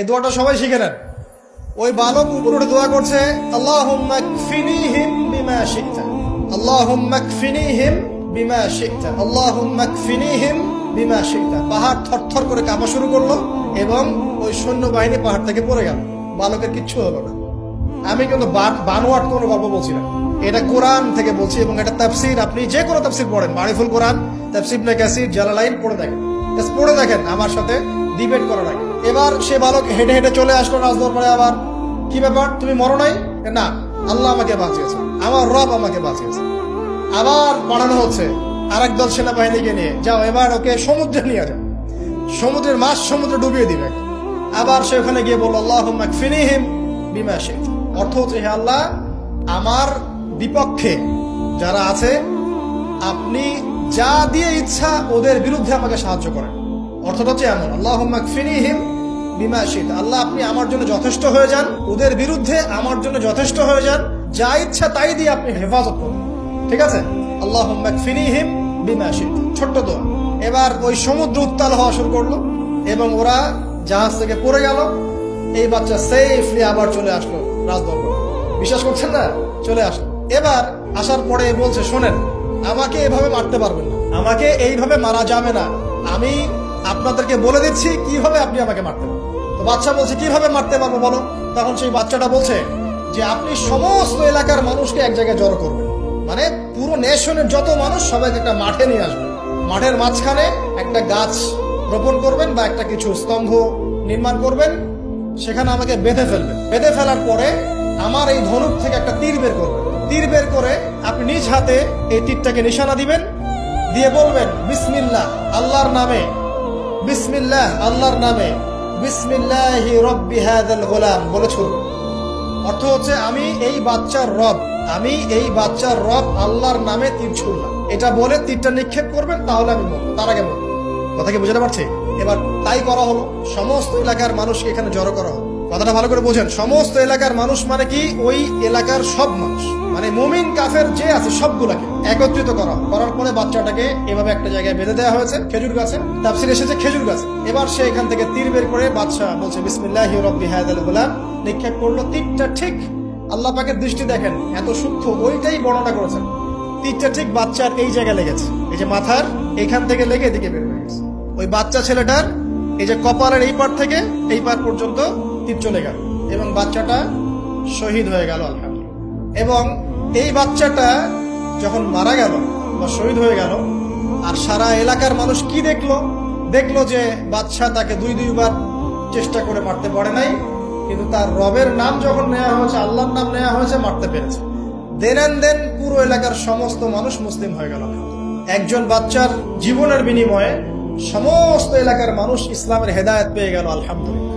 এই দোয়াটা সবাই শিখে নেন। ওই বালক উপরে উঠে দোয়া করছে, আল্লাহুম্মা কফিনিহিম বিমা শি'তা, আল্লাহুম্মা কফিনিহিম বিমা শি'তা, আল্লাহুম্মা কফিনিহিম বিমা শি'তা। পাহাড় থরথর করে কাঁপা শুরু করলো এবং ওই সৈন্যবাহিনী পাহাড় থেকে পড়ে গেল। বালকের কিচ্ছু হলো না। আমি কিন্তু বানোয়াট কোনো গল্প বলছি না, এটা কোরআন থেকে বলছি এবং এটা তাফসীর। আপনি যে কোনো তাফসীর পড়েন, মারিফুল কোরআন, তাফসীর ইবনে কাসির, জালালাইন পড়ে দেখেন, পড়ে দেখেন, আমার সাথে ডিবেট করার আগে। এবার সে বালক হেঁটে হেঁটে চলে আসলো রাজদরবারে। আবার কি ব্যাপার, তুমি মরো নাই? না, আল্লাহ আমাকে বাঁচিয়েছে, আমার রব আমাকে বাঁচিয়েছে। আবার পাঠানো হচ্ছে আরেক দল সেনাবাহিনীকে নিয়ে, যাও এবার ওকে সমুদ্রে নিয়ে যাও, সমুদ্রের মাছ সমুদ্রে ডুবিয়ে দিবে। আবার সে ওখানে গিয়ে বলল, আল্লাহুম্মা কফিনিহিম বিমা শি'তা। অর্থ হচ্ছে, হে আল্লাহ, আমার বিপক্ষে যারা আছে আপনি যা দিয়ে ইচ্ছা ওদের বিরুদ্ধে আমাকে সাহায্য করেন। অর্থটা হচ্ছে এমন, আল্লাহুম্মা কফিনিহিম বিমা শি'তা, আল্লাহ আপনি আমার জন্য যথেষ্ট হয়ে যান, ওদের বিরুদ্ধে আমার জন্য যথেষ্ট হয়ে যান, যা ইচ্ছা তাই দিয়ে আপনি হেফাজত করুন। ঠিক আছে, আল্লাহুম্মা কফিনিহিম বিমা শি'তা, ছোট্ট দোয়া। এবার ওই সমুদ্র উত্তাল হওয়া শুরু করলো এবং ওরা জাহাজ থেকে পড়ে গেল। এই বাচ্চা সেফলি আবার চলে আসলো রাজদরবারে। বিশ্বাস করছেন না? চলে আসলো। এবার আসার পরে বলছে, শোনেন, আমাকে এভাবে মারতে পারবেন না, আমাকে এইভাবে মারা যাবে না, আমি আপনাদেরকে বলে দিচ্ছি কিভাবে আপনি আমাকে মারতে পারবেন। তো বাচ্চা বলছে, কিভাবে মারতে পারবো বলো? তখন সেই বাচ্চাটা বলছে যে আপনি সমস্ত এলাকার মানুষকে এক জায়গায় জড়ো করবেন, মানে পুরো নেশনের যত মানুষ সবাইকে একটা মাঠে নিয়ে আসবেন, মাঠের মাঝখানে একটা গাছ রোপণ করবেন বা একটা কিছু স্তম্ভ নির্মাণ করবেন, সেখানে আমাকে বেঁধে ফেলবেন। বেঁধে ফেলার পরে আমার এই ধনুক থেকে একটা তীর বের করবেন, তীর বের করে আপনি নিজ হাতে এই তীরটাকে নিশানা দিবেন, দিয়ে বলবেন বিসমিল্লাহ আল্লাহর নামে, বিসমিল্লাহ আল্লাহর নামে, বিসমিল্লাহি রব্বি হাযাল গোলাম বলে ছুড়বেন। অর্থ হচ্ছে, আমি এই বাচ্চার রব, আমি এই বাচ্চার রব আল্লাহর নামে তীর ছুড়লাম, এটা বলে তীরটা নিক্ষেপ করবেন, তাহলে আমি মরবো, তার আগে মরবো। কথা কি বুঝতে পারছি? এবার তাই করা হলো, সমস্ত এলাকার মানুষকে এখানে জড়ো করা হলো। কথাটা ভালো করে বোঝেন, সমস্ত এলাকার মানুষ মানে কি, ওই এলাকার সব মানুষ, মানে মুমিন কাফের যে আছে সবগুলাকে একত্রিত করা হয়। করার পরে বাচ্চাটাকে এভাবে একটা জায়গায় বেঁধে দেওয়া হয়েছে, খেজুর গাছে, তাফসীরে এসেছে খেজুর গাছে। এবার সে এখান থেকে তীর বের করে বাচ্চা বলছে বিসমিল্লাহি রব্বি হাযাল গোলাম, নিক্ষেপ করলো। তীরটা ঠিক, আল্লাহ পাকের দৃষ্টি দেখেন এত সূক্ষ্ম, ওইটাই বর্ণনা করেছেন। তীরটা ঠিক বাচ্চার এই জায়গায় লেগেছে, এই যে মাথার এইখান থেকে লেগে এদিকে বের হয়ে গেছে। ওই বাচ্চা ছেলেটার এই যে কপালের এই পার থেকে এই পার পর্যন্ত তীর চলে গেল এবং বাচ্চাটা শহীদ হয়ে গেল, আলহামদুলিল্লাহ। এবং এই বাচ্চাটা যখন মারা গেল বা শহীদ হয়ে গেল, আর সারা এলাকার মানুষ কি দেখলো? দেখলো যে বাচ্চা তাকে দুইবার চেষ্টা করে মারতে পারে নাই, কিন্তু তার রবের নাম যখন নেওয়া হয়েছে, আল্লাহর নাম নেওয়া হয়েছে, মারতে পেরেছে। দেন পুরো এলাকার সমস্ত মানুষ মুসলিম হয়ে গেল। একজন বাচ্চার জীবনের বিনিময়ে সমস্ত এলাকার মানুষ ইসলামের হেদায়েত পেয়ে গেল, আলহামদুলিল্লাহ।